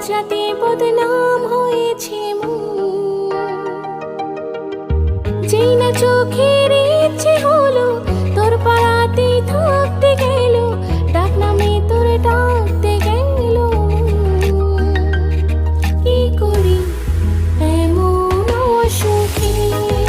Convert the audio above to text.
যাতে বদনাম হয়েছে মন। যেই না চোখের ইচ্ছে হলো তোর পাড়াতেই থাকতে গেল, ডাক নামে তোর ডাকতে গেল মন। কি করি এমন অসুখে।